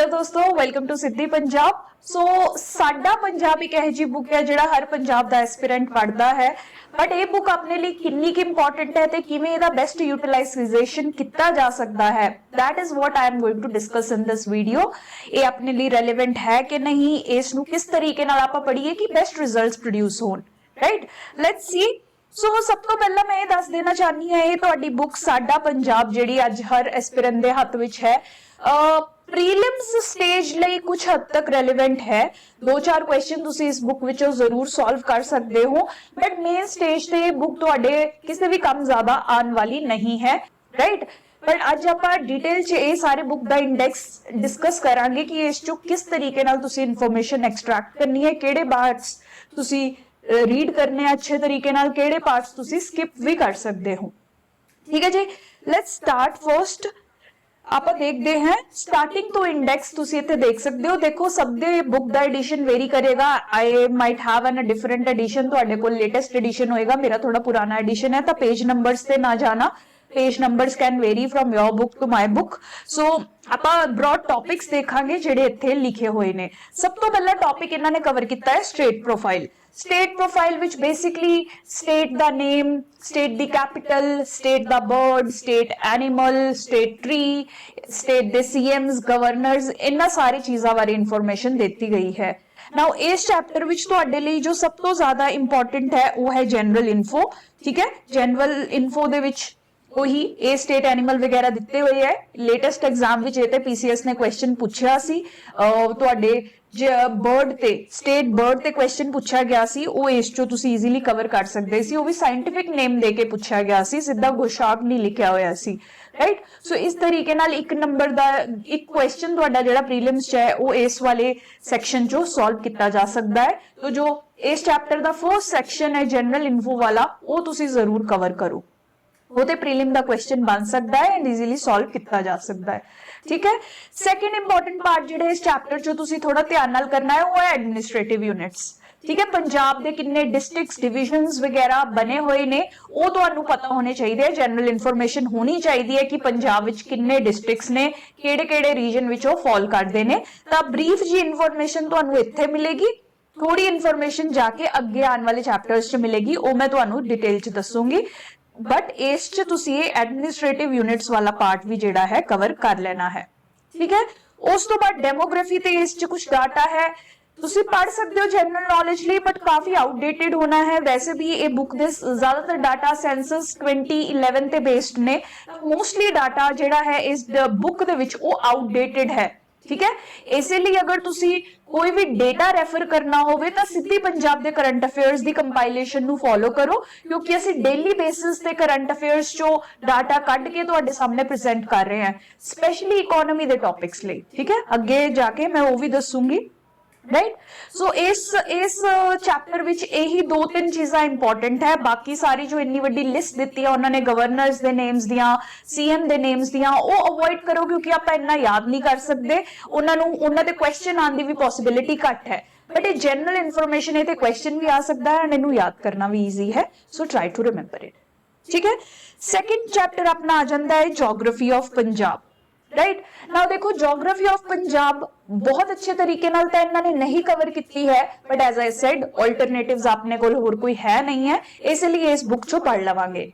दोस्तों, welcome to सिद्धि पंजाब। सो साडा पंजाब एक ਇਹੋ ਜਿਹੀ बुक है ਜਿਹੜਾ हर पंजाब ਦਾ एस्पिरेंट पढ़ता है, बट ये बुक अपने लिए कितनी की इंपॉर्टेंट है ਤੇ ਕਿਵੇਂ ਇਹਦਾ ਬੈਸਟ यूटिलाइजेशन किया जा सकता है, that is what I am going to discuss in this video. ये अपने लिए रेलेवेंट है कि नहीं, इसनू किस तरीके नाल आपां पढ़ीए कि बेस्ट रिजल्ट्स प्रोड्यूस होण। Right, let's see. सो सब तो पहला मैं ये दस देना चाहनी है, ये तुहाडी बुक साडा पंजाब जिहड़ी अज हर एस्पिरेंट दे हत्थ विच है, प्रीलिम्स स्टेज ਲਈ कुछ हद तक रेलिवेंट है। दो चार क्वेश्चन तुसी इस बुक विचों जरूर सॉल्व कर सकते हो, बट मेन स्टेज ते बुक तुहाडे किसी भी कम ज्यादा आने वाली नहीं है। राइट, बट अज आपां डिटेल च ये सारे बुक दा इंडेक्स डिस्कस करांगे कि इस चों किस तरीके नाल तुसी इन्फॉर्मेशन एक्सट्रैक्ट करनी है, किहड़े पार्ट्स तुसी रीड करने अच्छे तरीके नाल, किहड़े पार्ट्स तुसी स्किप भी कर सकते हो। ठीक है जी, लेट्स स्टार्ट। फर्स्ट आप देखते हैं स्टार्टिंग तो इंडेक्स तुसी इत्थे देख सकते हो। देखो सब दे बुक दा एडिशन वेरी करेगा। I might have an different edition, तुहाडे कोल लेटेस्ट एडिशन होएगा, मेरा थोड़ा पुराना एडिशन है, तो पेज नंबर्स ते ना जाना, page numbers can vary from your book to my book. So ਆਪਾਂ ब्रॉड टॉपिक्स देखांगे ਜਿਹੜੇ ਇੱਥੇ ਲਿਖੇ ਹੋਏ ਨੇ। ਸਭ ਤੋਂ ਪਹਿਲਾ ਟੌਪਿਕ ਇਹਨਾਂ ਨੇ ਕਵਰ ਕੀਤਾ ਹੈ state profile. State profile which basically state दा नेम, स्टेट दी कैपिटल, स्टेट दा bird, state animal, state tree, state दे सीएम्स, गवर्नर्स, इन्ना सारी चीज़ों बारे इंफॉर्मेशन देती गई है। नाउ इस चैप्टर विच तुहाडे लई जो सब तो ज्यादा इंपॉर्टेंट है वो है जनरल इन्फो। ठीक है, जनरल इन्फो दे विच वही ए स्टेट एनिमल वगैरह दिते हुए है। लेटेस्ट एग्जाम विच ये पीसीएस ने क्वेश्चन पूछा सी, तुहाडे बर्ड ते स्टेट बर्ड ते क्वेश्चन पूछा गया सी, वो इस चो तुसी इजीली कवर कर सकते सी। वो भी साइंटिफिक नेम दे के पूछा गया सी, सीधा गोशाक नहीं लिखा होया सी। राइट, सो इस तरीके नाल एक नंबर दा एक क्वेश्चन तुहाडा जेहड़ा प्रीलिम्स च है वो इस वाले सेक्शन चो सॉल्व किया जा सकता है। तो जो इस चैप्टर दा फर्स्ट सेक्शन है जनरल इन्फो वाला, वो तुसी जरूर कवर करो, वो तो प्रीलिम का क्वेश्चन बन सकता है एंड इजीली सॉल्व किया जा सकता है। ठीक है, सैकेंड इंपॉर्टेंट पार्ट जिहड़े इस चैप्टर चो तुसी थोड़ा ध्यान नाल करना है वो है एडमिनिस्ट्रेटिव यूनिट्स। ठीक है, पंजाब दे किन्ने डिस्ट्रिक्ट्स, डिविजन्स वगैरह बने हुए ने वो तुहानू पता होने चाहिए। जनरल इन्फॉर्मेशन होनी चाहिए कि पंजाब विच किन्ने डिस्ट्रिक्ट्स ने, किहड़े-किहड़े रीजन विच वो फॉल करदे ने। तां ब्रीफ जी इन्फॉर्मेशन तुहानू इत्थे मिलेगी, थोड़ी इन्फॉर्मेशन जाके अगे आने वाले चैप्टर्स च मिलेगी, वो मैं तुहानू डिटेल च दसूंगी। बट इस च तुसी एडमिनिस्ट्रेटिव यूनिट्स वाला पार्ट भी जेड़ा है कवर कर लेना है। ठीक है, उस तो बाद डेमोग्राफी ते इस च कुछ डाटा है, तुसी पढ़ सकते हो जनरल नॉलेज लिए, बट काफी आउटडेटेड होना है। वैसे भी ये बुक दे ज्यादातर डाटा सेंसस 2011 ते बेस्ड ने, मोस्टली डाटा जेड़ा है इस बुक दे विच वो आउटडेटेड है। ठीक है, इसलिए अगर तुसी कोई भी डेटा रेफर करना होवे तो सिद्धि पंजाब दे करंट अफेयर्स दी कंपाइलेशन नू फॉलो करो, क्योंकि असी डेली बेसिस ते करंट अफेयर्स चो डाटा कट के तुहाडे सामने प्रेजेंट कर रहे हैं, स्पेशली इकोनॉमी दे टॉपिक्स लिए। ठीक है, अगे जाके मैं वो भी दसूंगी। राइट, सो इस चैप्टर विच यही दो तीन चीज़ां इंपॉर्टेंट है। बाकी सारी जो इन्नी वड्डी लिस्ट दी है उन्होंने गवर्नर्स दे नेम्स दियां, सीएम दे नेम्स दियां, वो अवॉइड करो क्योंकि आप इन्ना याद नहीं कर सकते। उन्होंने दे क्वेश्चन आने की भी पॉसिबिलिटी घट है, बट ये जनरल इन्फॉर्मेशन है, क्वेश्चन भी आ सकता है एंड इन्हू याद करना भी ईजी है। So try to remember it. ठीक है, सैकेंड चैप्टर अपना आ जाता है geography of Punjab. Right, now देखो जोग्राफी ऑफ पंजाब बहुत अच्छे तरीके नाल तो इन्होंने नहीं कवर की है, but as I said alternatives अपने कोल होर कोई है नहीं है, इसलिए इस बुक चो पढ़ लवांगे।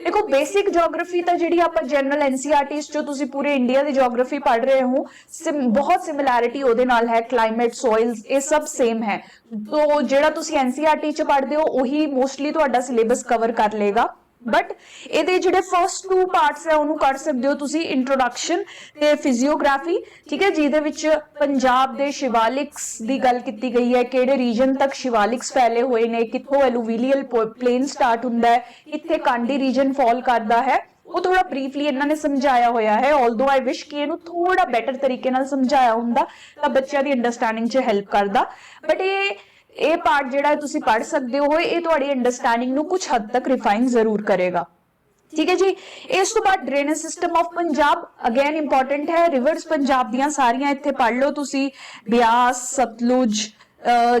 देखो बेसिक जोग्राफी तो जिहड़ी आपां जनरल एनसीईआरटीज़ चो तुसी पूरे इंडिया की जोग्राफी पढ़ रहे हो, बहुत सिमिलैरिटी उहदे नाल है, क्लाइमेट, सॉइल्स ये सब सेम है। तो जिहड़ा तुसी एनसीईआरटी च पढ़दे हो वही मोस्टली तुहाडा सिलेबस कवर कर लेगा। बट ये जिहड़े फर्स्ट टू पार्ट्स है उन्होंने कर सकते हो तुसी, इंट्रोडक्शन ते फिजियोग्राफी। ठीक है, जिहदे विच पंजाब दे शिवालिक्स दी गल कीती गई है, किहड़े रीजन तक शिवालिक्स फैले हुए ने, कित्थों एलुविलियल प्लेन स्टार्ट हुंदा है, कित्थे कांडी रीजन फॉल करदा है, वो थोड़ा ब्रीफली इन्होंने समझाया होया है। ऑल्दो आई विश कि इहनूं थोड़ा बेटर तरीके नाल समझाया हुंदा तां बच्चों दी अंडरस्टैंडिंग च हेल्प करदा। बट ये पार्ट जिहड़ा तुसी पढ़ सकते हो, ये तुहाडी अंडरस्टैंडिंग नू कुछ हद तक रिफाइन जरूर करेगा। ठीक है जी, इस तो बाद drainage system of Punjab again important है। रिवर्स पंजाब दियां सारियां इत्थे पढ़ लो तुसी, ब्यास, सतलुज,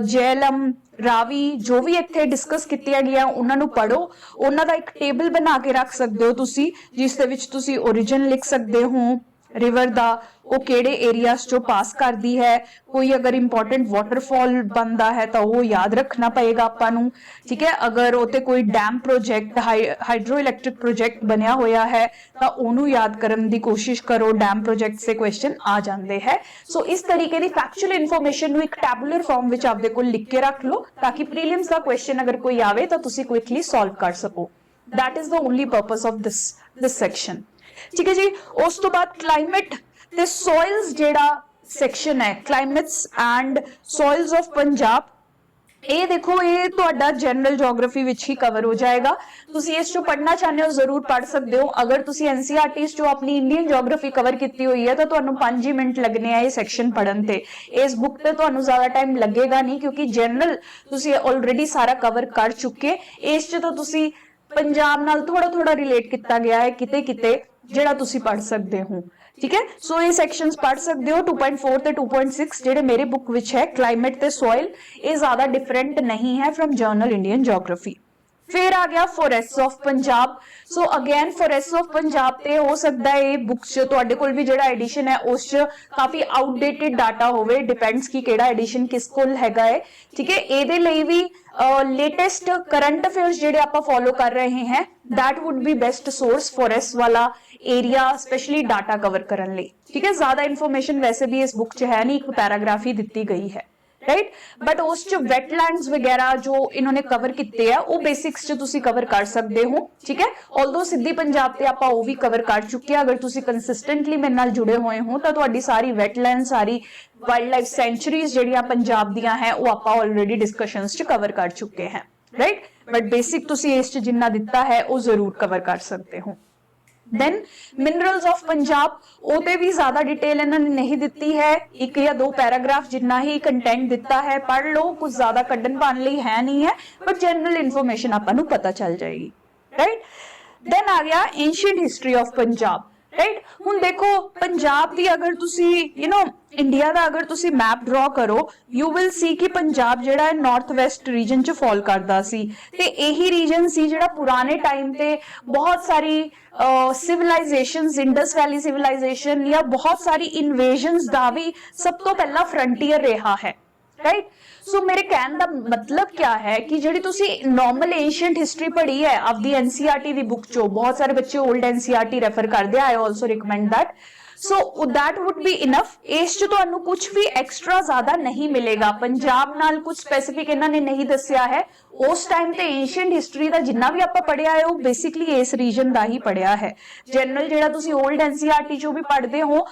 झेलम, रावी, जो भी इत्थे डिस्कस कीतियां गईयां उन्हां नू पढ़ो। उन्हां दा एक टेबल बना के रख सकते हो तुसी, जिस दे विच तुसी ओरिजिन लिख सकते हो, ਰਿਵਰ ਦਾ ਉਹ ਕਿਹੜੇ ਏਰੀਆਸ ਚੋਂ ਪਾਸ ਕਰਦੀ ਹੈ, ਕੋਈ ਅਗਰ ਇੰਪੋਰਟੈਂਟ ਵਾਟਰਫਾਲ ਬਣਦਾ ਹੈ ਤਾਂ ਉਹ ਯਾਦ ਰੱਖਣਾ ਪਏਗਾ ਆਪਾਂ ਨੂੰ, ਠੀਕ ਹੈ। ਅਗਰ ਉਹ ਤੇ ਕੋਈ dam project hydro electric project ਬਣਿਆ ਹੋਇਆ ਹੈ ਤਾਂ ਉਹਨੂੰ ਯਾਦ ਕਰਨ ਦੀ ਕੋਸ਼ਿਸ਼ ਕਰੋ, ਡੈਮ ਪ੍ਰੋਜੈਕਟ ਸੇ ਕੁਐਸਚਨ ਆ ਜਾਂਦੇ ਹੈ। ਸੋ ਇਸ ਤਰੀਕੇ ਦੀ ਫੈਕਚੁਅਲ ਇਨਫੋਰਮੇਸ਼ਨ ਨੂੰ ਇੱਕ ਟੈਬੂਲਰ ਫਾਰਮ ਵਿੱਚ ਆਪਦੇ ਕੋਲ ਲਿਖ ਕੇ ਰੱਖ ਲਓ ਤਾਂ ਕਿ ਪ੍ਰੀਲਿਮਸ ਦਾ ਕੁਐਸਚਨ ਅਗਰ ਕੋਈ ਆਵੇ ਤਾਂ ਤੁਸੀਂ ਕੁਇਕਲੀ ਸੋਲਵ ਕਰ ਸਕੋ। that is the only purpose of this section, ਠੀਕ ਹੈ ਜੀ। ਉਸ ਤੋਂ ਬਾਅਦ ਕਲਾਈਮੇਟ ਤੇ ਸੋਇਲਸ ਜਿਹੜਾ ਸੈਕਸ਼ਨ ਹੈ, ਕਲਾਈਮੇਟਸ ਐਂਡ ਸੋਇਲਸ ਆਫ ਪੰਜਾਬ, ਇਹ ਦੇਖੋ ਇਹ ਤੁਹਾਡਾ ਜਨਰਲ ਜੀਓਗ੍ਰਾਫੀ ਵਿੱਚ ਹੀ ਕਵਰ ਹੋ ਜਾਏਗਾ। ਤੁਸੀਂ ਇਸ ਚੋਂ ਪੜ੍ਹਨਾ ਚਾਹੁੰਦੇ ਹੋ ਜ਼ਰੂਰ ਪੜ੍ਹ ਸਕਦੇ ਹੋ। ਅਗਰ ਤੁਸੀਂ ਐਨਸੀਈਆਰਟੀ ਚੋਂ ਆਪਣੀ ਇੰਡੀਅਨ ਜੀਓਗ੍ਰਾਫੀ ਕਵਰ ਕੀਤੀ ਹੋਈ ਹੈ ਤਾਂ ਤੁਹਾਨੂੰ 5 ਹੀ ਮਿੰਟ ਲੱਗਣੇ ਆ ਇਹ ਸੈਕਸ਼ਨ ਪੜ੍ਹਨ ਤੇ। ਇਸ ਬੁੱਕ ਤੇ ਤੁਹਾਨੂੰ ਜ਼ਿਆਦਾ ਟਾਈਮ ਲੱਗੇਗਾ ਨਹੀਂ ਕਿਉਂਕਿ ਜਨਰਲ ਤੁਸੀਂ ਆਲਰੇਡੀ ਸਾਰਾ ਕਵਰ ਕਰ ਚੁੱਕੇ। ਇਸ ਚ ਤਾਂ ਤੁਸੀਂ ਪੰਜਾਬ ਨਾਲ ਥੋੜਾ ਥੋੜਾ ਰਿਲੇਟ ਕੀਤਾ ਗਿਆ ਹੈ ਕਿਤੇ ਕਿਤੇ, ਜਿਹੜਾ ਤੁਸੀਂ ਪੜ੍ਹ ਸਕਦੇ ਹੋ, ਠੀਕ ਹੈ। ਸੋ ਇਹ ਸੈਕਸ਼ਨਸ ਪੜ੍ਹ ਸਕਦੇ ਹੋ 2.4 ਤੇ 2.6 ਜਿਹੜੇ ਮੇਰੇ ਬੁੱਕ ਵਿੱਚ ਹੈ ਕਲਾਈਮੇਟ ਤੇ ਸੋਇਲ, ਇਹ ਜ਼ਿਆਦਾ ਡਿਫਰੈਂਟ ਨਹੀਂ ਹੈ ਫਰਮ ਜਰਨਲ ਇੰਡੀਅਨ ਜੀਓਗ੍ਰਾਫੀ। ਫਿਰ ਆ ਗਿਆ forests of Punjab. So again forests of Punjab ਤੇ ਹੋ ਸਕਦਾ ਹੈ ਇਹ ਬੁੱਕ 'ਚ ਤੁਹਾਡੇ ਕੋਲ ਵੀ ਜਿਹੜਾ ਐਡੀਸ਼ਨ ਹੈ ਉਸ 'ਚ ਕਾਫੀ ਆਊਟਡੇਟਡ ਡਾਟਾ ਹੋਵੇ, ਡਿਪੈਂਡਸ ਕਿ ਕਿਹੜਾ ਐਡੀਸ਼ਨ ਕਿਸ ਕੋਲ ਹੈਗਾ ਹੈ, ਠੀਕ ਹੈ। ਇਹਦੇ ਲਈ ਵੀ ਲੇਟੈਸਟ ਕਰੰਟ ਅਫੇਅਰਸ ਜਿਹੜੇ ਆਪਾਂ ਫੋਲੋ ਕਰ ਰਹੇ ਹਾਂ that would be best source forest ਵਾਲਾ ਏਰੀਆ ਸਪੈਸ਼ਲੀ ਡਾਟਾ ਕਵਰ ਕਰਨ ਲਈ, ਠੀਕ ਹੈ। ਜ਼ਿਆਦਾ ਇਨਫੋਰਮੇਸ਼ਨ ਵੈਸੇ ਵੀ ਇਸ ਬੁੱਕ 'ਚ ਹੈ ਨਹੀਂ, ਇੱਕ ਪੈਰਾਗ੍ਰਾਫ ਹੀ ਦਿੱਤੀ ਗਈ ਹੈ, ਰਾਈਟ। ਬਟ ਉਸ ਚ ਵੈਟਲੈਂਡਸ ਵਗੈਰਾ ਜੋ ਇਹਨਾਂ ਨੇ ਕਵਰ ਕੀਤੇ ਆ ਉਹ ਬੇਸਿਕਸ ਚ ਤੁਸੀਂ ਕਵਰ ਕਰ ਸਕਦੇ ਹੋ, ਠੀਕ ਹੈ। ਆਲਦੋ ਸਿੱਧੀ ਪੰਜਾਬ ਤੇ ਆਪਾਂ ਉਹ ਵੀ ਕਵਰ ਕਰ ਚੁੱਕੇ ਆ। ਅਗਰ ਤੁਸੀਂ ਕੰਸਿਸਟੈਂਟਲੀ ਮੇਰੇ ਨਾਲ ਜੁੜੇ ਹੋਏ ਹੋ ਤਾਂ ਤੁਹਾਡੀ ਸਾਰੀ ਵੈਟਲੈਂਡ, ਸਾਰੀ ਵਾਈਲਡ ਲਾਈਫ ਸੈਂਚੁਰੀਜ਼ ਜਿਹੜੀਆਂ ਪੰਜਾਬ ਦੀਆਂ ਹੈ ਉਹ ਆਪਾਂ ਆਲਰੇਡੀ ਡਿਸਕਸ਼ਨਸ ਚ ਕਵਰ ਕਰ ਚੁੱਕੇ ਹਾਂ, ਰਾਈਟ। ਬਟ ਬੇਸਿਕ ਤੁਸੀਂ ਇਸ ਚ ਜਿੰਨਾ ਦਿੱਤਾ ਹੈ ਉਹ ਜ਼ਰੂਰ ਕਵਰ ਕਰ ਸਕਦੇ ਹੋ। then minerals of ਪੰਜਾਬ, ਉਹਤੇ ਵੀ ਜ਼ਿਆਦਾ ਡਿਟੇਲ ਇਹਨਾਂ ਨੇ ਨਹੀਂ ਦਿੱਤੀ ਹੈ, ਇੱਕ ਜਾਂ ਦੋ ਪੈਰਾਗ੍ਰਾਫ ਜਿੰਨਾ ਹੀ ਕੰਟੈਂਟ ਦਿੱਤਾ ਹੈ ਪੜ੍ਹ ਲਓ, ਕੁਝ ਜ਼ਿਆਦਾ ਕੱਢਣ ਪਾਣ ਲਈ ਹੈ ਨਹੀਂ ਹੈ, ਬਟ ਜਨਰਲ ਇਨਫੋਰਮੇਸ਼ਨ ਆਪਾਂ ਨੂੰ ਪਤਾ ਚੱਲ ਜਾਏਗੀ, ਰਾਈਟ। then ਆ ਗਿਆ ancient history of Punjab, right. ਹੁਣ ਦੇਖੋ ਪੰਜਾਬ ਦੀ ਅਗਰ ਤੁਸੀਂ ਇੰਡੀਆ ਦਾ ਅਗਰ ਤੁਸੀਂ ਮੈਪ ਡਰਾ ਕਰੋ ਯੂ ਵਿਲ ਸੀ ਕਿ ਪੰਜਾਬ ਜਿਹੜਾ ਹੈ ਨਾਰਥ ਵੈਸਟ ਰੀਜਨ ਚ ਫਾਲ ਕਰਦਾ ਸੀ, ਤੇ ਇਹੀ ਰੀਜਨ ਸੀ ਜਿਹੜਾ ਪੁਰਾਣੇ ਟਾਈਮ ਤੇ ਬਹੁਤ ਸਾਰੀ ਸਿਵਲਾਈਜੇਸ਼ਨਸ, ਇੰਡਸ ਵੈਲੀ ਸਿਵਲਾਈਜੇਸ਼ਨ ਜਾਂ ਬਹੁਤ ਸਾਰੀ ਇਨਵੇਜਨਸ ਦਾ ਵੀ ਸਭ ਤੋਂ ਪਹਿਲਾ ਫਰੰਟੀਅਰ ਰਿਹਾ ਹੈ, ਰਾਈਟ। ਸੋ ਮੇਰੇ ਕਹਿਣ ਦਾ ਮਤਲਬ ਕਿਆ ਹੈ ਕਿ ਜਿਹੜੀ ਤੁਸੀਂ ਨਾਰਮਲ ਐਂਸ਼ੀਅੰਟ ਹਿਸਟਰੀ ਪੜ੍ਹੀ ਹੈ ਆਪਦੀ ਐਨਸੀਈਆਰਟੀ ਦੀ ਬੁੱਕ ਚੋਂ, ਬਹੁਤ ਸਾਰੇ ਬੱਚੇ 올ਡ ਐਨਸੀਈਆਰਟੀ ਰੈਫਰ ਕਰਦੇ ਆ, I also recommend that, so that would be enough। ਇਸ ਚ ਤੁਹਾਨੂੰ ਕੁਝ ਵੀ ਐਕਸਟਰਾ ਜ਼ਿਆਦਾ ਨਹੀਂ ਮਿਲੇਗਾ, ਪੰਜਾਬ ਨਾਲ ਕੁਝ ਸਪੈਸੀਫਿਕ ਇਹਨਾਂ ਨੇ ਨਹੀਂ ਦੱਸਿਆ ਹੈ। ਉਸ ਟਾਈਮ ਤੇ ਐਂਸ਼ੀਅੰਟ ਹਿਸਟਰੀ ਦਾ ਜਿੰਨਾ ਵੀ ਆਪਾਂ ਪੜ੍ਹਿਆ ਹੈ ਉਹ ਬੇਸਿਕਲੀ ਇਸ ਰੀਜਨ ਦਾ ਹੀ ਪੜ੍ਹਿਆ ਹੈ। ਜਨਰਲ ਜਿਹੜਾ ਤੁਸੀਂ 올ਡ ਐਨਸੀਈਆਰਟੀ ਚੋਂ ਵੀ ਪੜ੍ਹਦੇ ਹੋ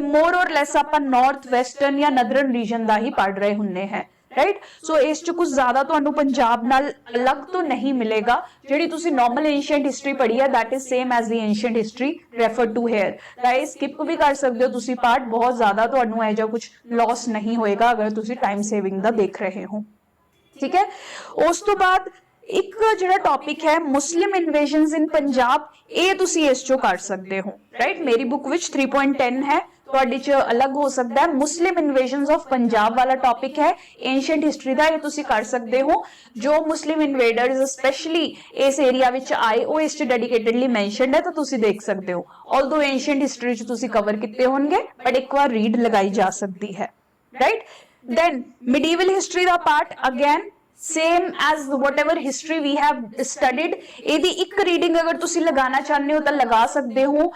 ਮੋਰ ਔਰ ਲੈਸ ਆਪਾਂ ਨਾਰਥ ਵੈਸਟਰਨ ਜਾਂ ਨਦਰਨ ਰੀਜਨ ਦਾ ਹੀ ਪੜ੍ਹ ਰਹੇ ਹੁੰਦੇ ਹੈ, ਰਾਈਟ। ਸੋ ਇਸ ਚ ਕੁਝ ਜ਼ਿਆਦਾ ਤੁਹਾਨੂੰ ਪੰਜਾਬ ਨਾਲ ਅਲੱਗ ਤੋਂ ਨਹੀਂ ਮਿਲੇਗਾ। ਜਿਹੜੀ ਤੁਸੀਂ ਨਾਰਮਲ ਐਂਸ਼ੀਅੰਟ ਹਿਸਟਰੀ ਪੜ੍ਹੀ ਹੈ that is same as the ancient history referred to here, right. Skip ਵੀ ਕਰ ਸਕਦੇ ਹੋ ਤੁਸੀਂ ਪਾਰਟ, ਬਹੁਤ ਜ਼ਿਆਦਾ ਤੁਹਾਨੂੰ ਇਹ ਜਿਹਾ ਕੁਝ ਲਾਸ ਨਹੀਂ ਹੋਏਗਾ ਅਗਰ ਤੁਸੀਂ ਟਾਈਮ ਸੇਵਿੰਗ ਦਾ ਦੇਖ ਰਹੇ ਹੋ, ਠੀਕ ਹੈ। ਉਸ ਤੋਂ ਬਾਅਦ ਇੱਕ ਜਿਹੜਾ ਟੌਪਿਕ ਹੈ ਮੁਸਲਿਮ ਇਨਵੇਜਨਸ ਇਨ ਪੰਜਾਬ, ਇਹ ਤੁਸੀਂ ਇਸ ਚੋਂ ਕਰ ਸਕਦੇ ਹੋ, ਰਾਈਟ। ਮੇਰੀ ਬੁੱਕ ਵਿੱਚ 3.10 ਹੈ, ਤੁਹਾਡੇ ਚ ਅਲੱਗ ਹੋ ਸਕਦਾ ਹੈ। ਮੁਸਲਿਮ ਇਨਵੇਜਨਸ ਆਫ ਪੰਜਾਬ ਵਾਲਾ ਟੌਪਿਕ ਹੈ ਐਂਸ਼ੀਅੰਟ ਹਿਸਟਰੀ ਦਾ, ਇਹ ਤੁਸੀਂ ਕਰ ਸਕਦੇ ਹੋ। ਜੋ ਮੁਸਲਿਮ ਇਨਵੇਡਰਸ ਸਪੈਸ਼ਲੀ ਇਸ ਏਰੀਆ ਵਿੱਚ ਆਏ ਉਹ ਇਸ ਚ ਡੈਡੀਕੇਟਡਲੀ ਮੈਂਸ਼ਨਡ ਹੈ, ਤਾਂ ਤੁਸੀਂ ਦੇਖ ਸਕਦੇ ਹੋ। ਆਲਦੋ ਐਂਸ਼ੀਅੰਟ ਹਿਸਟਰੀ ਚ ਤੁਸੀਂ ਕਵਰ ਕੀਤੇ ਹੋਣਗੇ ਬਟ ਇੱਕ ਵਾਰ ਰੀਡ ਲਗਾਈ ਜਾ ਸਕਦੀ ਹੈ, ਰਾਈਟ। then medieval history ਦਾ part again same as whatever history we have studied, ਇਹਦੀ ਇੱਕ ਰੀਡਿੰਗ ਅਗਰ ਤੁਸੀਂ ਲਗਾਉਣਾ ਚਾਹੁੰਦੇ ਹੋ ਤਾਂ ਲਗਾ ਸਕਦੇ ਹੋ।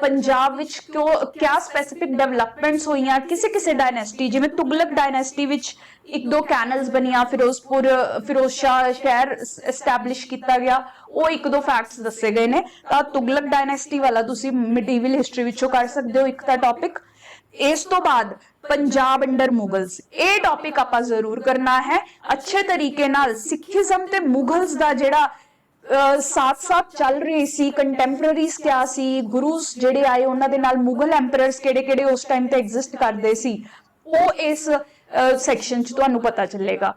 ਪੰਜਾਬ ਵਿੱਚ ਕਿਆ ਸਪੈਸੀਫਿਕ ਡਿਵੈਲਪਮੈਂਟਸ ਹੋਈਆਂ ਕਿਸੇ ਕਿਸੇ ਡਾਇਨੈਸਟੀ, ਜਿਵੇਂ ਤੁਗਲਕ ਡਾਇਨੈਸਟੀ ਵਿੱਚ ਇੱਕ ਦੋ ਕੈਨਲਸ ਬਣੀਆਂ, ਫਿਰੋਜ਼ਪੁਰ ਫਿਰੋਜ਼ਸ਼ਾਹ ਸ਼ਹਿਰ ਐਸਟੈਬਲਿਸ਼ ਕੀਤਾ ਗਿਆ, ਉਹ ਇੱਕ ਦੋ ਫੈਕਟਸ ਦੱਸੇ ਗਏ ਨੇ। ਤਾਂ ਤੁਗਲਕ ਡਾਇਨੈਸਟੀ ਵਾਲਾ ਤੁਸੀਂ ਮਿਡੀਵਲ ਹਿਸਟਰੀ ਵਿੱਚੋਂ ਕਰ ਸਕਦੇ ਹੋ ਇੱਕ ਤਾਂ ਟੌਪਿਕ। ਇਸ ਤੋਂ ਬਾਅਦ ਪੰਜਾਬ ਅੰਡਰ ਮੁਗਲਸ, ਇਹ ਟੌਪਿਕ ਆਪਾਂ ਜ਼ਰੂਰ ਕਰਨਾ ਹੈ ਅੱਛੇ ਤਰੀਕੇ ਨਾਲ। ਸਿੱਖੀਜ਼ਮ ਤੇ ਮੁਗਲਸ ਦਾ ਜਿਹੜਾ ਸਾਥ ਚੱਲ ਰਹੀ ਸੀ, ਕੰਟੈਂਪਰਰੀਜ਼ ਕਿਆ ਸੀ, ਗੁਰੂਸ ਜਿਹੜੇ ਆਏ ਉਹਨਾਂ ਦੇ ਨਾਲ ਮੁਗਲ ਐਮਪਰਰਸ ਕਿਹੜੇ ਕਿਹੜੇ ਉਸ ਟਾਈਮ ਤੇ ਐਗਜ਼ਿਸਟ ਕਰਦੇ ਸੀ, ਉਹ ਇਸ ਸੈਕਸ਼ਨ 'ਚ ਤੁਹਾਨੂੰ ਪਤਾ ਚੱਲੇਗਾ।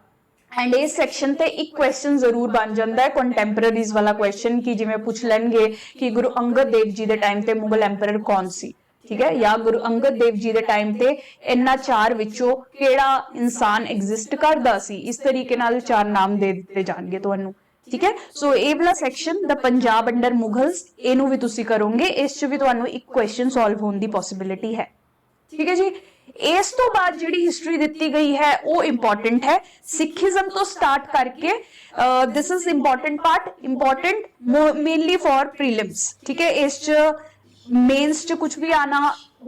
ਐਂਡ ਇਸ ਸੈਕਸ਼ਨ ਤੇ ਇੱਕ ਕੁਐਸਚਨ ਜ਼ਰੂਰ ਬਣ ਜਾਂਦਾ ਹੈ ਕੰਟੈਂਪਰਰੀਜ਼ ਵਾਲਾ ਕੁਐਸਚਨ, ਕਿ ਜਿਵੇਂ ਪੁੱਛ ਲੈਣਗੇ ਕਿ ਗੁਰੂ ਅੰਗਦ ਦੇਵ ਜੀ ਦੇ ਟਾਈਮ ਤੇ ਮੁਗਲ ਐਮਪਰਰ ਕੌਣ ਸੀ, ਠੀਕ ਹੈ, ਜਾਂ ਗੁਰੂ ਅੰਗਦ ਦੇਵ ਜੀ ਦੇ ਟਾਈਮ ਤੇ ਇਹਨਾਂ ਚਾਰ ਵਿੱਚੋਂ ਕਿਹੜਾ ਇਨਸਾਨ ਐਗਜ਼ਿਸਟ ਕਰਦਾ ਸੀ। ਇਸ ਤਰੀਕੇ ਨਾਲ ਚਾਰ ਨਾਮ ਦੇ ਦਿੱਤੇ ਜਾਣਗੇ ਤੁਹਾਨੂੰ, ठीक है। सो ये वाला section the Punjab under Mughals ਇਹਨੂੰ ਵੀ ਤੁਸੀਂ ਕਰੋਗੇ, ਇਸ ਚ ਵੀ ਤੁਹਾਨੂੰ ਇੱਕ ਕੁਐਸਚਨ ਸੋਲਵ ਹੋਣ ਦੀ ਪੋਸਿबिलिटी है। ठीक है जी। ਇਸ ਤੋਂ ਬਾਅਦ ਜਿਹੜੀ ਹਿਸਟਰੀ ਦਿੱਤੀ ਗਈ ਹੈ ਉਹ ਇੰਪੋਰਟੈਂਟ ਹੈ, ਸਿੱਖੀਜ਼ਮ ਤੋਂ ਸਟਾਰਟ ਕਰਕੇ this is important part, important mainly for prelims. ठीक है। ਇਸ ਚ मेन्स च कुछ भी आना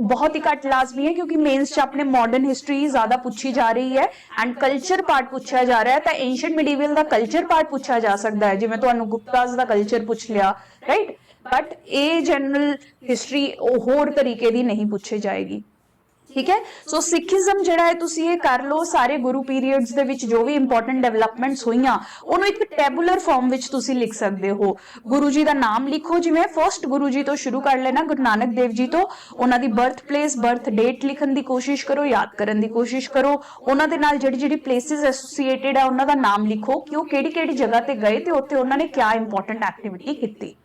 बहुत ही घट लाजमी है, क्योंकि मेन्स च अपने मॉडर्न हिस्ट्री ज्यादा पूछी जा रही है एंड कल्चर पार्ट पूछा जा रहा है। तो एंशिएंट मिडीवल का कल्चर पार्ट पूछा जा सकता है, जिवें तुहानू गुप्तास का कल्चर पूछ लिया, राइट। बट ये जनरल हिस्ट्री होर तरीके की नहीं पूछी जाएगी। ठीक है। सो सिखिज्म जिहड़ा है तुसी ये कर लो, सारे गुरु पीरियड्स दे विच जो भी इंपॉर्टेंट डेवलपमेंट्स होईयां उहनूं एक टैबुलर फॉर्म विच तुसी लिख सकदे हो। गुरु जी दा नाम लिखो, जिवें फर्स्ट गुरु जी तो शुरू कर लेना, गुरु नानक देव जी तो उन्हां दी बर्थ प्लेस, बर्थ डेट लिखण दी कोशिश करो, याद करन दी कोशिश करो। उन्हां दे नाल जिहड़ी जिहड़ी प्लेसिस एसोसीएटेड है उन्हां दा नाम लिखो कि वो किहड़ी-किहड़ी जगह ते गए ते उत्थे उन्हां ने क्या इंपॉर्टेंट एक्टिविटी कीती।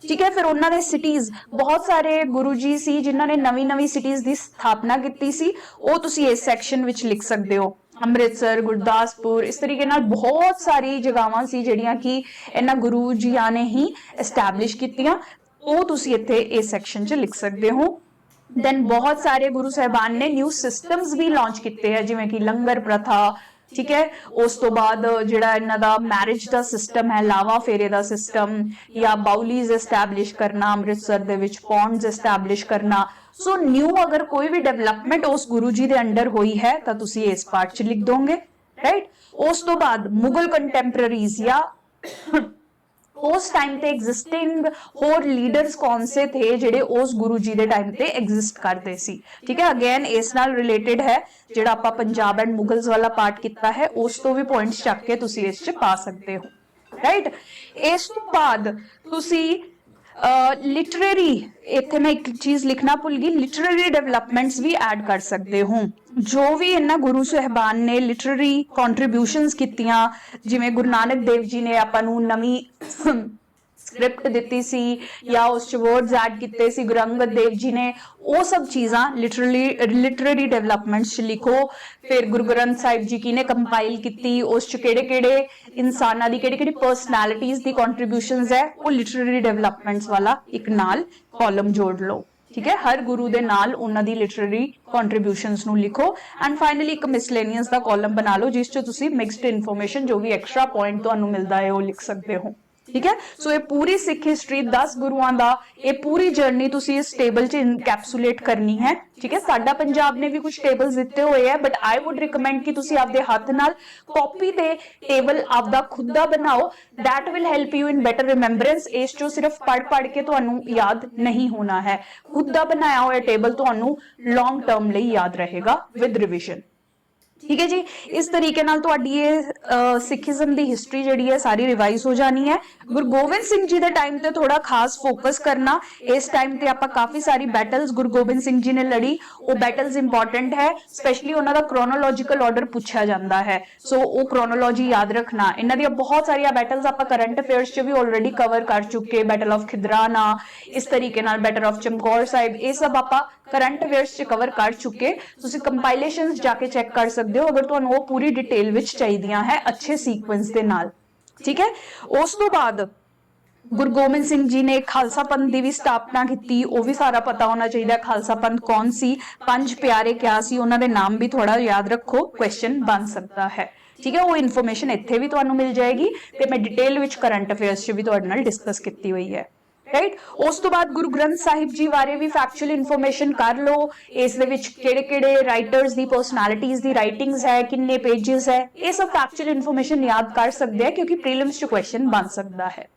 ठीक है। फिर उन्होंने सिटीज, बहुत सारे गुरु जी सी जिन्होंने नवी नवी सिटीज की स्थापना की सी, वो तुसी इस सैक्शन विच लिख सकते हो। अमृतसर, गुरदासपुर, इस तरीके नाल बहुत सारी जगहां सी जिहड़ियां कि इन्हां गुरु जियां ने ही एस्टैबलिश कीतियां, वो तुसी इत्थे इस सैक्शन च लिख सकते हो। दैन बहुत सारे गुरु साहिबान ने न्यू सिस्टम्स भी लॉन्च किए हैं, जिवें कि लंगर प्रथा। ठीक है। उस तो बाद जिहड़ा इन्हां दा मैरिज दा सिस्टम है, लावा फेरे दा सिस्टम, या बाउलीज एस्टैबलिश करना, अमृतसर दे विच पॉन्ड्स एस्टैबलिश करना। सो न्यू अगर कोई भी डेवलपमेंट उस गुरु जी दे अंडर हुई है तो तुसी इस पार्ट च लिख दोगे, राइट। उस तो बाद मुगल कंटेम्पररीज या उस टाइम ते एग्जिस्टिंग होर लीडर्स कौन से थे जिहड़े उस गुरु जी दे टाइम ते एग्जिस्ट करते सी। ठीक है। अगेन इस नाल रिलेटेड है जिहड़ा आपां पंजाब एंड मुगल्स वाला पार्ट किया है, उस तो भी पॉइंट्स चक के तुसी इस च पा सकते हो, राइट। इस तो बाद तुसी लिटरेरी, इत्थे मैं एक चीज लिखना भुल गई, लिटरेरी डेवलपमेंट्स भी ऐड कर सकते हो। जो भी इन्हां गुरु साहिबान ने लिटरेरी कॉन्ट्रीब्यूशनस कीतियां, जिवें गुरु नानक देव जी ने आपां नूं नवीं स्क्रिप्ट दी सी या उस च वर्ड्स ऐड किए सी, गुरु अंगद देव जी ने, वो सब चीज़ां लिटरेरी डेवलपमेंट्स च लिखो। फिर गुरु ग्रंथ साहिब जी की ने कंपाइल की, उस च केड़े-केड़े इंसानां दी केड़ी-केड़ी पर्सनैलिटीज़ दी कॉन्ट्रीब्यूशनस है, वो लिटरेरी डेवलपमेंट्स वाला एक नाल कॉलम जोड़ लो। ठीक है। हर गुरु दे नाल उन्हां दी लिटरेरी कॉन्ट्रीब्यूशनस नूं लिखो एंड फाइनली एक मिसलेनियस दा कॉलम बना लो, जिस च तुसीं मिक्सड इन्फॉर्मेशन जो भी एक्स्ट्रा पॉइंट तुहानूं मिलदा है वो लिख सकते हो। ठीक है। सो ये पूरी सिख हिस्ट्री 10 गुरुआं दा ये पूरी जर्नी तुसी इस टेबल च इनकैप्सुलेट करनी है। ठीक है। साडा पंजाब ने भी कुछ टेबल्स दिते हुए हैं, बट आई वुड रिकमेंड कि तुसी आपदे हाथ नाल कॉपी ते टेबल आपदा खुद दा बनाओ, that will help you in better remembrance. इस चो सिर्फ पढ़ के तुहानू याद नहीं होना है, खुद दा बनाया हुआ टेबल तुहानू लॉन्ग टर्म लई याद रहेगा विद रिविजन। ठीक है जी। इस तरीके नाल तुहाडी ये सिखिज्म दी हिस्ट्री जिहड़ी है सारी रिवाइज हो जानी है। गुरु गोबिंद सिंह जी दे टाइम ते थोड़ा खास फोकस करना, इस टाइम ते आपां काफी सारी बैटल्स गुरु गोबिंद सिंह जी ने लड़ी, वो बैटल्स इंपॉर्टेंट है, स्पेशली उन्हां दा क्रोनोलॉजिकल ऑर्डर पूछा जाता है। सो वो क्रोनोलॉजी याद रखना। इन्हां दी बहुत सारी बैटल्स आपां करंट अफेयर्स च भी ऑलरेडी कवर कर चुके, बैटल ऑफ खिदराना, इस तरीके नाल बैटल ऑफ चमकौर साहिब, ये सब आपां करंट अफेयर्स च कवर कर चुके। तुसीं कंपाइलेशंस जाके चेक कर सकते हो अगर तुहानू वो पूरी डिटेल विच चाहिदियां है अच्छे सीक्वेंस दे नाल। ठीक है। उस तो बाद गुरु गोबिंद सिंह जी ने खालसा पंथ की भी स्थापना की, वो भी सारा पता होना चाहिए। खालसा पंथ कौन सी, पंज प्यारे क्या सी, उन्हां दे नाम भी थोड़ा याद रखो, क्वेश्चन बन सकता है। ठीक है। वो इन्फॉर्मेशन इत्थे भी तुहानू मिल जाएगी ते मैं डिटेल विच करंट अफेयर्स च भी तुहाडे नाल डिस्कस की हुई है, राइट। उस तो बाद गुरु ग्रंथ साहिब जी बारे भी फैक्चुअल इन्फॉर्मेशन कर लो, इस दे विच केड़े-केड़े राइटर्स दी पर्सनैलिटीज़ दी राइटिंग्स है, किन्ने पेजेस है, ये सब फैक्चुअल इन्फॉर्मेशन याद कर सकते हैं क्योंकि प्रीलिम्स च क्वेश्चन बन सकता है,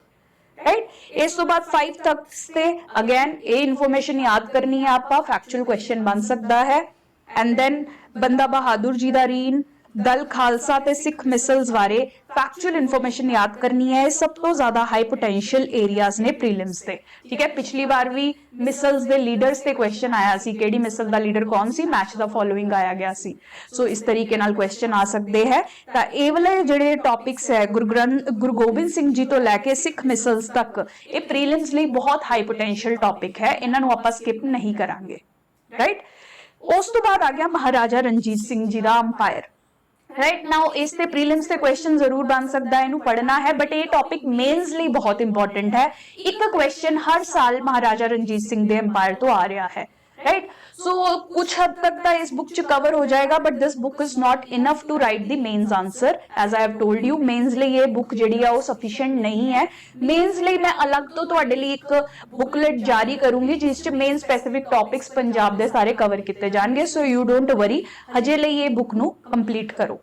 राइट। इस तो बाद 5 तक से अगेन ये इन्फॉर्मेशन याद करनी है, आपका फैक्चुअल क्वेश्चन बन सकता है। एंड देन बंदा बहादुर जी दा रीन, दल खालसा ते सिख मिसल्स बारे फैक्चुअल इन्फॉर्मेशन याद करनी है। सब तो ज्यादा हाई पोटेंशियल एरियाज ने प्रीलिम्स दे। ठीक है। पिछली बार भी मिसल्स दे लीडर्स ते क्वेश्चन आया सी, केड़ी मिसल दा लीडर कौन सी, मैच द फॉलोइंग आया गया सी। सो इस तरीके नाल क्वेश्चन आ सकते हैं। तो ये वाले जिहड़े टॉपिक्स है गुरु गोबिंद सिंह जी तो लैके सिख मिसल्स तक, ये प्रीलिम्स लिए बहुत हाई पोटेंशियल टॉपिक है, इन्हां नूं आपां स्किप नहीं करांगे, राइट। उस तो बाद आ गया महाराजा रणजीत सिंह जी दा अंपायर। ਰਾਈਟ ਨਾਓ ਇਸ ਤੇ ਪ੍ਰੀਲਿਮਸ ਤੇ ਕੁਐਸਚਨ ਜ਼ਰੂਰ ਬਣ ਸਕਦਾ ਹੈ, ਇਹਨੂੰ ਪੜ੍ਹਨਾ ਹੈ, ਬਟ ਇਹ ਟੌਪਿਕ ਮੇਨਸ ਲਈ ਬਹੁਤ ਇੰਪੋਰਟੈਂਟ ਹੈ। ਇੱਕ ਕੁਐਸਚਨ ਹਰ ਸਾਲ ਮਹਾਰਾਜਾ ਰਣਜੀਤ ਸਿੰਘ ਦੇ ਐम्पायर ਤੋਂ ਆ ਰਿਹਾ ਹੈ, राइट। सो कुछ हद तक तो इस बुक च कवर हो जाएगा, but this book is not enough to write the mains answer. As I have told you, mains लिए ये बुक जिहड़ी है वो सफिशिएंट नहीं है। मेन्स लिए मैं अलग तो तुहाडे लिए एक बुकलेट जारी करूंगी जिस च मेन स्पेसिफिक टॉपिक्स पंजाब दे सारे कवर किए जाएंगे। सो यू डोंट वरी, हजे लिए ये बुक नू कंप्लीट करो,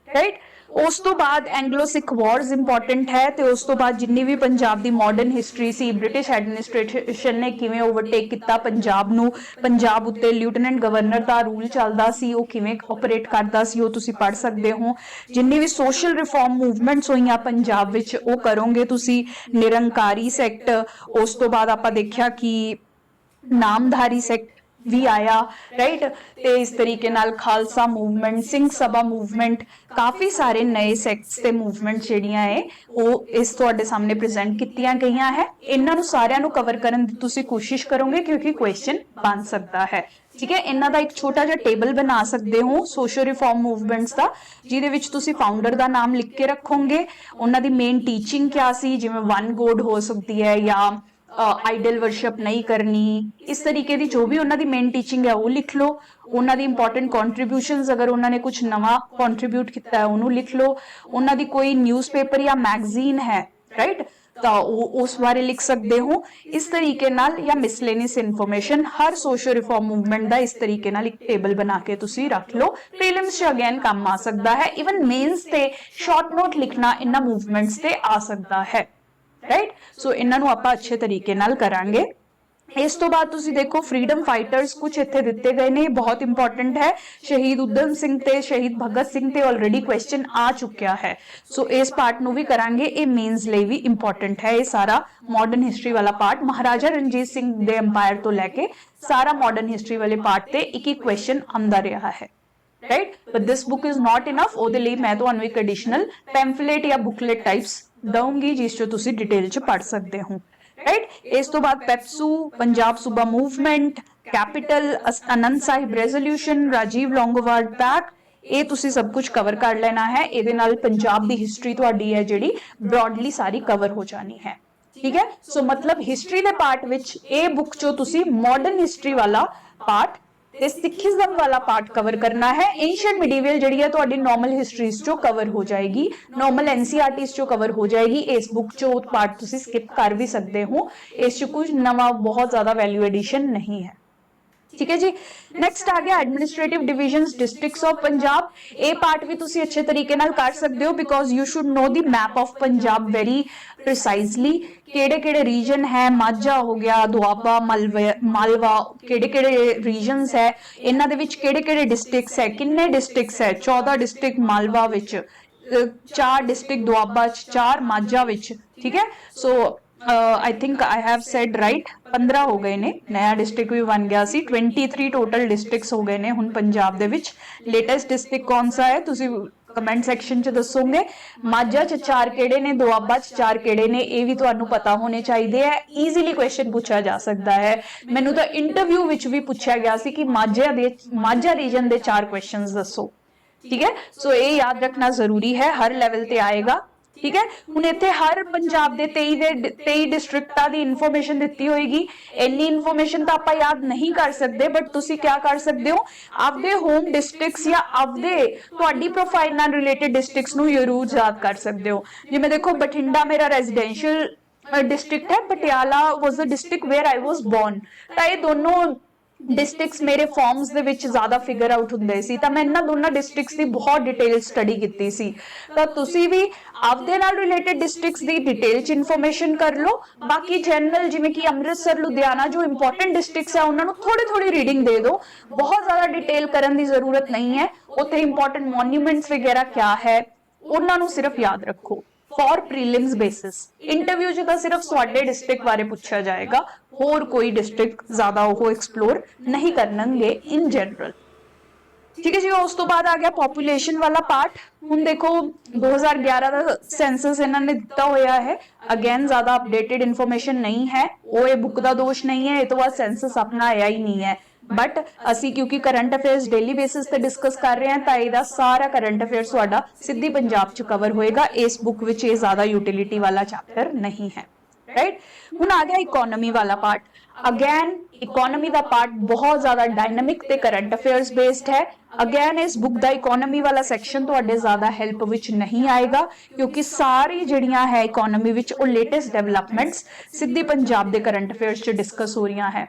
राइट। उस तो बाद एंग्लो सिख वॉर्स इंपॉर्टेंट है, तो उस तो बाद जिन्नी भी पंजाब दी मॉडर्न हिस्टरी सी, ब्रिटिश एडमिनिस्ट्रेशन ने किवें ओवरटेक किया पंजाब नू, पंजाब उत्ते लिeutenant गवर्नर दा रूल चलदा सी, वो किवें ऑपरेट करदा सी, वो तुसी पढ़ सकदे हो। जिन्नी भी सोशल रिफॉर्म मूवमेंट्स होईयां पंजाब विच वो करोगे तुसी। निरंकारी सैक्ट, उस तो बाद आपां देखिया कि नामधारी सैक्ट भी आया, राइट। ते इस तरीके नाल खालसा मूवमेंट, सिंह सभा मूवमेंट, काफी सारे नए सैक्ट्स ते मूवमेंट जिहड़ियां है वो इस तुहाडे सामने प्रेजेंट कीतियां गईयां है। इन्हां नूं सारियां नूं कवर करन दी तुसीं कोशिश करोगे क्योंकि क्वेश्चन बन सकता है, ठीक है। इन्हां दा एक छोटा जिहा टेबल बना सकदे हो सोशल रिफॉर्म मूवमेंट्स दा, जिहदे विच तुसीं फाउंडर दा नाम लिख के रखोगे, उन्हां दी मेन टीचिंग क्या सी, जिवें वन गॉड हो सकती है या आइडल वर्शिप नहीं करनी, इस तरीके की जो भी उन्होंने मेन टीचिंग है वो लिख लो। उन्होंने इंपॉर्टेंट कॉन्ट्रीब्यूशनस अगर उन्होंने कुछ नवा कॉन्ट्रीब्यूट किया है उन्होंने लिख लो। उन्होंने कोई न्यूज़पेपर या मैगजीन है, राइट, तो उस बारे लिख सकते हो इस तरीके नाल। या मिसलेनियस इन्फॉर्मेशन, हर सोशल रिफॉर्म मूवमेंट का इस तरीके नाल एक टेबल बना के तुसी रख लो। प्रीलिम्स अगेन काम आ सकता है, इवन मेन्स ते शॉर्ट नोट लिखना इन्हां मूवमेंट्स ते आ सकता है, राइट। सो इन्हां नूं आपां अच्छे तरीके नाल करांगे। इस तो बाद तुसी देखो फ्रीडम फाइटर्स कुछ इत्थे दिते गए ने, बहुत इंपॉर्टेंट है। शहीद उधम सिंह ते शहीद भगत सिंह ते ऑलरेडी क्वेश्चन आ चुक्या है, सो इस पार्ट नूं भी करांगे। ये मेन्स लिए भी इंपॉर्टेंट है, ये सारा मॉडर्न हिस्ट्री वाला पार्ट महाराजा रणजीत सिंह दे एम्पायर तो लैके सारा मॉडर्न हिस्ट्री वाले पार्ट ते एक क्वेश्चन आंदा रहा है, right. But this book is not enough, ਉਹਦੇ ਲਈ मैं ਤੁਹਾਨੂੰ एक एडिशनल पैम्फलेट या बुकलेट टाइप्स दूंगी जिस जो तुसी डिटेल च पढ़ सकते हो, राइट। इस तो बाद पेप्सू, पंजाब सूबा मूवमेंट, कैपिटल, आनंद साहिब रेजोल्यूशन, राजीव लॉन्गोवार्ड पैक्ट, ये तुसी सब कुछ कवर कर लेना है। ਇਹਦੇ ਨਾਲ पंजाब ਦੀ हिस्ट्री ਤੁਹਾਡੀ है ਜਿਹੜੀ ब्रॉडली सारी कवर हो जानी है, ठीक है। सो मतलब हिस्ट्री ਦੇ पार्ट विच ਇਹ बुक चो तुसी मॉडर्न हिस्ट्री वाला पार्ट ते सिखिज्म वाला पार्ट कवर करना है। एंशिएंट मिडीवल जिहड़ी है तुहाडी नॉर्मल हिस्ट्रीज चो कवर हो जाएगी, नॉर्मल एनसीईआरटीज चो कवर हो जाएगी। इस बुक चो पार्ट तुसी स्किप कर भी सकते हो, इस च कुछ नवा बहुत ज्यादा वैल्यू एडिशन नहीं है, ठीक है जी। नेक्स्ट आ गया administrative divisions districts of Punjab. ये पार्ट भी तुसी अच्छे तरीके नाल कर सकते हो because you should know the map of Punjab very precisely. केड़े-केड़े रीजन है, माझा हो गया, दुआबा, मालवा, केड़े-केड़े रीजन्स है, इन्हां दे विच केड़े-केड़े डिस्ट्रिक्ट्स है, किन्ने डिस्ट्रिक्ट्स है, 14 डिस्ट्रिक्ट मालवा विच, 4 डिस्ट्रिक्ट दुआबा च, 4 माझा विच, ठीक है। So I think I have said right, 15 हो गए ने, नया डिस्ट्रिक्ट भी बन गया सी, 23 टोटल डिस्ट्रिक्ट्स हो गए ने हुण पंजाब दे विच। लेटेस्ट डिस्ट्रिक्ट कौन सा है तुसी कमेंट सैक्शन च दसोगे। माझा च 4 केड़े ने, दुआबा च 4 केड़े ने, ये भी तुहानू पता होने चाहिए है। ईजीली क्वेश्चन पूछा जा सकता है, मैनू तो इंटरव्यू विच भी पूछा गया सी कि माझा रीजन दे 4 क्वेश्चंस दसो, ठीक है। सो ये याद रखना जरूरी है, हर लेवल ते आएगा, ठीक है। हुण इत्थे हर पंजाब दे 23 डिस्ट्रिक्टां दी इन्फॉर्मेशन दित्ती होएगी। इन्नी इन्फॉर्मेशन तो आपां याद नहीं कर सकते, बट तुसी क्या कर सकते हो, आपदे होम डिस्ट्रिक्ट्स या आपदे तुहाडी प्रोफाइल नाल रिलेटेड डिस्ट्रिक्ट्स नूं जरूर याद कर सकते हो। जिवें देखो बठिंडा मेरा रेजिडेंशियल डिस्ट्रिक्ट है, Patiala was the district where I was born, तां ये दोनों डिस्ट्रिक्ट्स मेरे फॉर्म्स दे विच ज़्यादा फिगर आउट हुंदे सी, तां मैं इन्हां दोनों डिस्ट्रिक्ट्स दी बहुत डिटेल स्टडी कीती सी। तां तुसी भी आपदे नाल रिलेटेड डिस्ट्रिक्ट्स दी डिटेल च इन्फॉर्मेशन कर लो। बाकी जनरल जिवें कि अमृतसर, लुधियाना जो इंपॉर्टेंट डिस्ट्रिक्ट्स है उन्हां नूं थोड़ी रीडिंग दे दो, बहुत ज़्यादा डिटेल करन दी जरूरत नहीं है। उत्थे इंपॉर्टेंट मॉन्यूमेंट्स वगैरह क्या है उन्हां नूं सिर्फ याद रखो फॉर प्रीलिम्स बेसिस। इंटरव्यू च तां सिर्फ तुहाडे डिस्ट्रिक्ट बारे पूछा जाएगा, होर कोई डिस्ट्रिक्ट ज्यादा वो एक्सप्लोर नहीं करनगे इन जनरल, ठीक है जी। उस तो बाद आ गया पॉपुलेशन वाला पार्ट। हुण देखो 2011 का सेंसस इन्होंने दिता होया है, अगेन ज्यादा अपडेटेड इन्फॉर्मेशन नहीं है, वो ये बुक का दोष नहीं है, ये तो बाद सेंसस अपना आया ही नहीं है। बट ਅਸੀਂ ਕਿਉਂਕਿ ਕਰੰਟ ਅਫੇਅਰਸ ਡੇਲੀ ਬੇਸਿਸ ਤੇ ਡਿਸਕਸ ਕਰ ਰਹੇ ਹਾਂ ਤਾਂ ਇਹਦਾ ਸਾਰਾ ਕਰੰਟ ਅਫੇਅਰਸ ਤੁਹਾਡਾ ਸਿੱਧੀ ਪੰਜਾਬ ਚ ਕਵਰ ਹੋਏਗਾ। ਇਸ ਬੁੱਕ ਵਿੱਚ ਇਹ ਜ਼ਿਆਦਾ ਯੂਟਿਲਿਟੀ ਵਾਲਾ ਚੈਪਟਰ ਨਹੀਂ ਹੈ, ਰਾਈਟ। ਹੁਣ ਆ ਗਿਆ ਇਕੋਨੋਮੀ ਵਾਲਾ ਪਾर्ट। अगेन इकोनॉमी का पार्ट बहुत ज्यादा डायनामिक ते करंट अफेयर्स बेस्ड है। अगेन इस बुक का इकोनॉमी वाला सैक्शन तुहाडे ज्यादा हेल्प विच नहीं आएगा क्योंकि सारी जिहड़ियां है इकोनॉमी विच वो लेटेस्ट डेवलपमेंट्स सिद्धी पंजाब दे करंट अफेयर्स च डिस्कस हो रही है।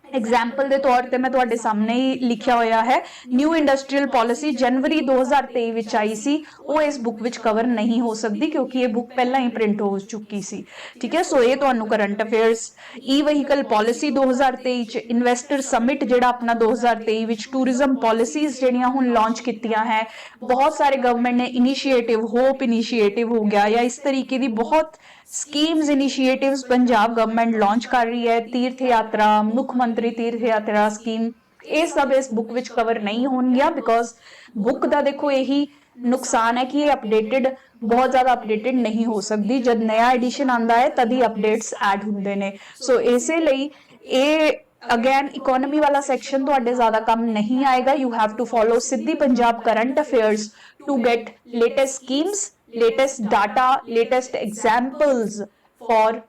एग्जाम्पल के तौर पर मैं तुहाडे सामने ही लिखा होया है, न्यू इंडस्ट्रीयल पॉलिसी जनवरी 2023 विच आई सी, वो इस बुक विच कवर नहीं हो सकती क्योंकि ये बुक पहला ही प्रिंट हो चुकी सी, ठीक है। सो ये तुहानू current affairs e vehicle policy 2023 च इन्वेस्टर समिट जिहड़ा अपना 2023 विच टूरिज्म पॉलिसीज जिहड़ियां हुण लॉन्च कीतियां है, बहुत सारे गवर्नमेंट ने इनिशिएटिव, होप इनिशिएटिव हो गया या इस तरीके की बहुत schemes initiatives Punjab government launch कर रही है। तीर्थ यात्रा, मुख्यमंत्री तीर्थ यात्रा स्कीम, ये सब इस बुक विच कवर नहीं होंगे बिकॉज बुक का देखो यही नुकसान है कि ये अपडेटेड बहुत ज्यादा अपडेटेड नहीं हो सकती। जब नया एडिशन आता है तभी अपडेट्स ऐड होंगे ने। सो इसे लई ये अगेन इकोनॉमी वाला सैक्शन तुहाडे ज्यादा कम नहीं आएगा। You have to follow Siddhi Punjab current affairs to get latest schemes, latest data, latest examples for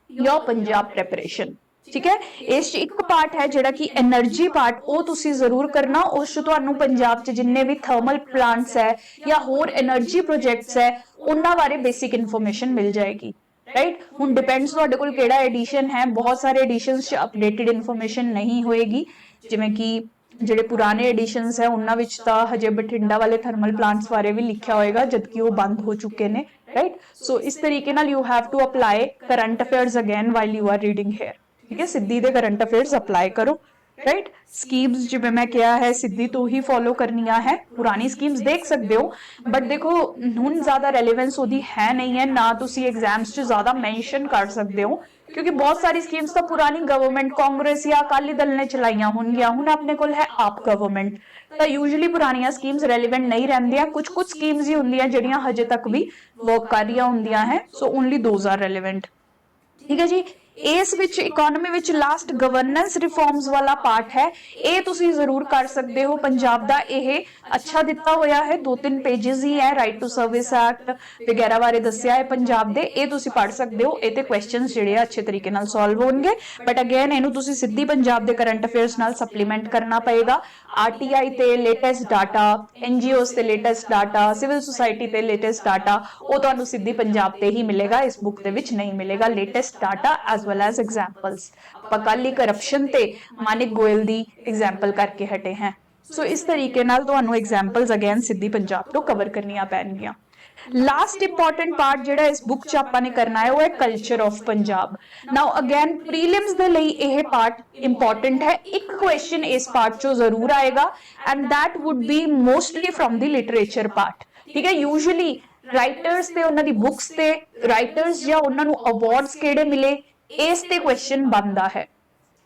your Punjab preparation, ठीक है। इस एक पार्ट है जिहड़ा कि एनर्जी पार्ट, वो तुसी जरूर करना। उस तुहानू पंजाब च जिन्ने भी थर्मल प्लांट्स है या होर एनर्जी प्रोजेक्ट्स है उन्हां बारे बेसिक इन्फॉर्मेशन मिल जाएगी, राइट। हुण डिपेंड्स तुहाडे कोल किहड़ा एडिशन है, बहुत सारे एडिशंस च अपडेटेड इन्फॉर्मेशन नहीं होएगी, जिवें कि ਜਿਹੜੇ पुराने एडिशंस है उन्हां विच तां हजे बठिंडा वाले थर्मल प्लांट्स बारे भी लिखा होएगा जबकि वो बंद हो चुके ने, राइट। सो इस तरीके नाल you have to apply current affairs again while you are reading here, ठीक है। सिद्धी दे करंट अफेयर्स अप्लाई करो, राइट। स्कीम्स जिवें मैं कहा है सिद्धी तो ही फॉलो करनियां है, पुरानी स्कीम्स देख सकते हो बट देखो हुण ज्यादा रेलेवेंस ओदी है नहीं है, ना तुसी एग्जाम्स च ज्यादा मैंशन कर सकते हो क्योंकि बहुत सारी स्कीम्स तो पुरानी गवर्नमेंट कांग्रेस या अकाली दल ने चलाइया होंगियां, हुण अपने कोल है आप गवर्नमेंट, तो यूजुअली पुरानियां स्कीम्स रेलीवेंट नहीं रहंदियां। कुछ स्कीम्स ही होंदियां जिहड़ियां हजे तक भी वर्क कर रही होंदियां है, so only those are relevant, ठीक है जी। इस विच इकोनॉमी विच लास्ट गवर्नेंस रिफॉर्म्स वाला पार्ट है, ये तुसी जरूर कर सकते हो। पंजाब दा ये अच्छा दिता होया है, 2-3 पेजेस ही है, राइट टू सर्विस एक्ट वगैरह बारे दस्सिया है पंजाब दे, ये तुसी पढ़ सकते हो। ये ते क्वेश्चंस जिहड़े अच्छे तरीके नाल सॉल्व होणगे बट अगेन इहनू तुसी सिद्धी पंजाब दे करंट अफेयर्स नाल सप्लीमेंट करना पएगा। आरटीआई ते लेटेस्ट डाटा, एनजीओस ते लेटेस्ट डाटा, सिविल सोसाइटी ते लेटेस्ट डाटा वो तुहानू सिद्धी पंजाब ते ही मिलेगा, इस बुक दे विच नहीं मिलेगा latest data as well as examples. आपां कल ही करप्शन ते मानिक गोयल दी एग्जाम्पल करके हटे हैं। सो इस तरीके नाल तुहानू एग्जाम्पल्स अगेन सिद्धी पंजाब तो कवर करनियां पैणगियां। लास्ट इंपॉर्टेंट पार्ट जिहड़ा इस बुक च आपां ने करना है वो है culture of Punjab. Now again prelims दे लई यह पार्ट इंपॉर्टेंट है, एक क्वेश्चन इस पार्ट चो जरूर आएगा and that would be mostly from the literature part, ठीक है। यूजुअली राइटर्स ते उन्हां दी बुक्स ते राइटर्स या उन्हां नू अवार्ड्स किहड़े मिले इस ते क्वेश्चन बनता है।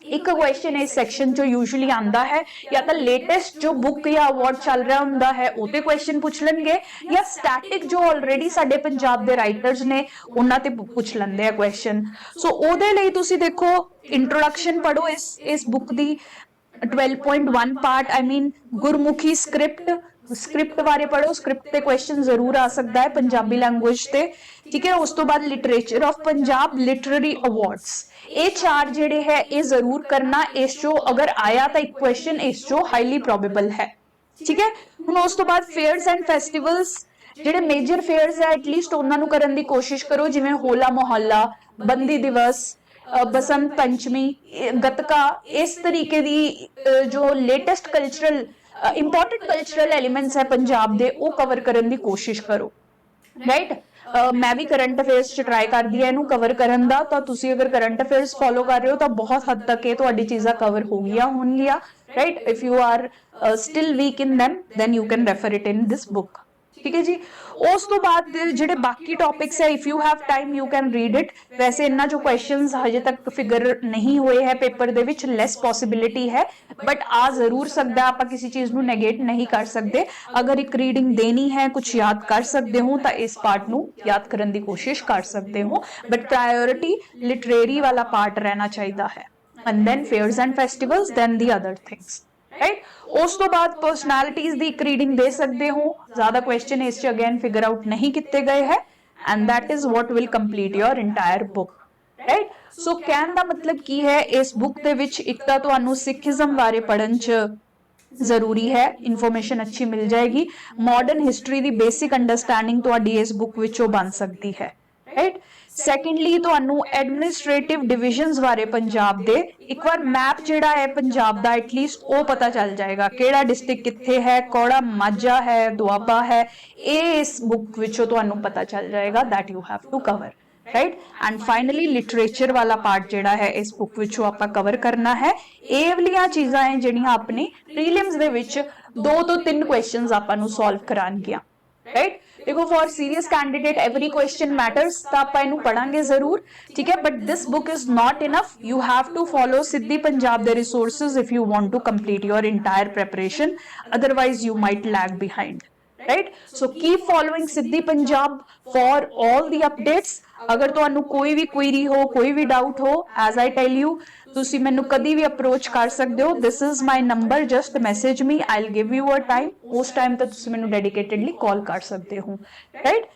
एक क्वेश्चन इस सैक्शन चो यूजुअली आंदा है या तो लेटेस्ट जो बुक या अवार्ड चल रहा हुंदा है उते क्वेश्चन पूछ लेंगे या स्टैटिक जो ऑलरेडी साडे पंजाब दे राइटर्स ने उन्हां ते पूछ लैंदे आ क्वेश्चन। सो ओदे लई तुसी देखो इंट्रोडक्शन पढ़ो इस book the 12.1 part, I mean Gurmukhi script बारे पढ़ो, स्क्रिप्ट ते क्वेश्चन जरूर आ सकता है पंजाबी लैंग्वेज ते, ठीक है। उस तो बाद literature of Punjab, literary awards, ये 4 जेडे है ये जरूर करना। इस चो अगर आया तो एक क्वेश्चन इस चो हाईली प्रोबेबल है, ठीक है। हुण उस तो बाद फेयर्स एंड फेस्टिवल्स, जेडे मेजर फेयर्स है एटलीस्ट उन्हां नूं करन दी कोशिश करो, जिवें होला मोहल्ला, बंदी दिवस, बसंत पंचमी, गतका, इस तरीके दी जो latest cultural important cultural elements है पंजाब दे वो कवर करन दी कोशिश करो, राइट। मैं भी करंट अफेयर्स च ट्राई कर दिया इनू कवर करन दा, तो तुसी अगर करंट अफेयर्स फॉलो कर रहे हो तो बहुत हद तक ये तुहाडी चीज़ां कवर हो गया होणगियां, right. If you are still weak in them then you can refer it in this book, ठीक है जी। उस तो बाद जिहड़े बाकी टॉपिक्स है if you have time you can read it. वैसे इन्ना जो क्वेश्चंस हजे तक फिगर नहीं हुए हैं पेपर दे विच, लेस पॉसिबिलिटी है बट आ जरूर सकदा, आपां किसी चीज नूं नेगेट नहीं कर सकते। अगर एक रीडिंग देनी है, कुछ याद कर सकते हो तो इस पार्ट नूं याद करने की कोशिश कर सकते हो बट प्रायोरिटी लिटरेरी वाला पार्ट रहना चाहिए है, and then fairs and festivals, then the other things, right? ਉਸ ਤੋਂ ਬਾਅਦ personalities ਦੀ ਇੱਕ ਰੀਡਿੰਗ ਦੇ ਸਕਦੇ ਹੋ, ਜ਼ਿਆਦਾ question ਇਸ ਚ again figure out ਨਹੀਂ ਕੀਤੇ ਗਏ ਹੈ, and that is what will complete your entire book, right? So ਕਹਿਣ ਦਾ ਮਤਲਬ ਕੀ ਹੈ, ਇਸ book ਦੇ ਵਿੱਚ ਇੱਕ ਤਾਂ ਤੁਹਾਨੂੰ ਸਿੱਖੀਜ਼ਮ ਬਾਰੇ ਪੜ੍ਹਨ ਚ ਜ਼ਰੂਰੀ ਹੈ, ਇਨਫੋਰਮੇਸ਼ਨ ਅੱਛੀ ਮਿਲ ਜਾਏਗੀ, ਮਾਡਰਨ ਹਿਸਟਰੀ ਦੀ ਬੇਸਿਕ ਅੰਡਰਸਟੈਂਡਿੰਗ ਤੁਹਾਡੀ ਇਸ ਬੁੱਕ ਵਿੱਚੋਂ ਬਣ ਸਕਦੀ ਹੈ, ਰਾਈਟ? ਸੈਕੰਡਲੀ ਤੁਹਾਨੂੰ ਐਡਮਿਨਿਸਟ੍ਰੇਟਿਵ ਡਿਵੀਜ਼ਨਸ ਬਾਰੇ ਪੰਜਾਬ ਦੇ ਇੱਕ ਵਾਰ ਮੈਪ ਜਿਹੜਾ ਹੈ ਪੰਜਾਬ ਦਾ ਐਟਲੀਸਟ ਉਹ ਪਤਾ ਚੱਲ ਜਾਏਗਾ, ਕਿਹੜਾ ਡਿਸਟ੍ਰਿਕਟ ਕਿੱਥੇ ਹੈ, ਕੌੜਾ ਮਾਝਾ ਹੈ, ਦੁਆਬਾ ਹੈ, ਇਹ ਇਸ ਬੁੱਕ ਵਿੱਚੋਂ ਤੁਹਾਨੂੰ ਪਤਾ ਚੱਲ ਜਾਏਗਾ, that you have to cover, right? And finally literature ਵਾਲਾ ਪਾਰਟ ਜਿਹੜਾ ਹੈ ਇਸ ਬੁੱਕ ਵਿੱਚੋਂ ਆਪਾਂ ਕਵਰ ਕਰਨਾ ਹੈ। ਇਹ ਵਾਲੀਆਂ ਚੀਜ਼ਾਂ ਹੈ ਜਿਹੜੀਆਂ ਆਪਣੇ ਪ੍ਰੀਲਿਮਸ ਦੇ ਵਿੱਚ 2 ਤੋਂ 3 ਕੁਐਸਚਨਸ ਆਪਾਂ ਨੂੰ ਸੋਲਵ ਕਰਾਂਗੀਆਂ, ਰਾਈਟ? देखो for serious candidate every question matters, तो आप इनू पढ़ांगे जरूर, ठीक है, but this book is not enough, you have to follow Siddhi Punjab the resources if you want to complete your entire preparation, otherwise you might lag behind, right? So keep following Siddhi Punjab for all the updates. अगर ਤੁਹਾਨੂੰ ਕੋਈ ਵੀ query ਹੋ, ਕੋਈ ਵੀ doubt ਹੋ, as I tell you, ਤੁਸੀਂ ਮੈਨੂੰ ਕਦੀ ਵੀ approach ਕਰ ਸਕਦੇ ਹੋ, this is my number, just message me, I'll give you a time, ਉਸ time ਤੇ ਤੁਸੀਂ ਮੈਨੂੰ dedicatedly call ਕਰ ਸਕਦੇ ਹੋ, right?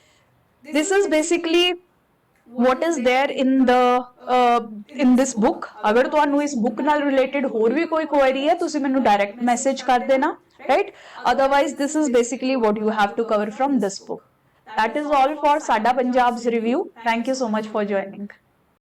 This is basically what is there in the in this book. ਅਗਰ ਤੁਹਾਨੂੰ ਇਸ book ਨਾਲ related ਹੋਰ ਵੀ ਕੋਈ query ਹੈ, ਤੁਸੀਂ ਮੈਨੂੰ direct message ਕਰ ਦੇਣਾ, right? Otherwise this is basically what you have to cover from this book. That is all for Sada Punjab's review. Thank you so much for joining.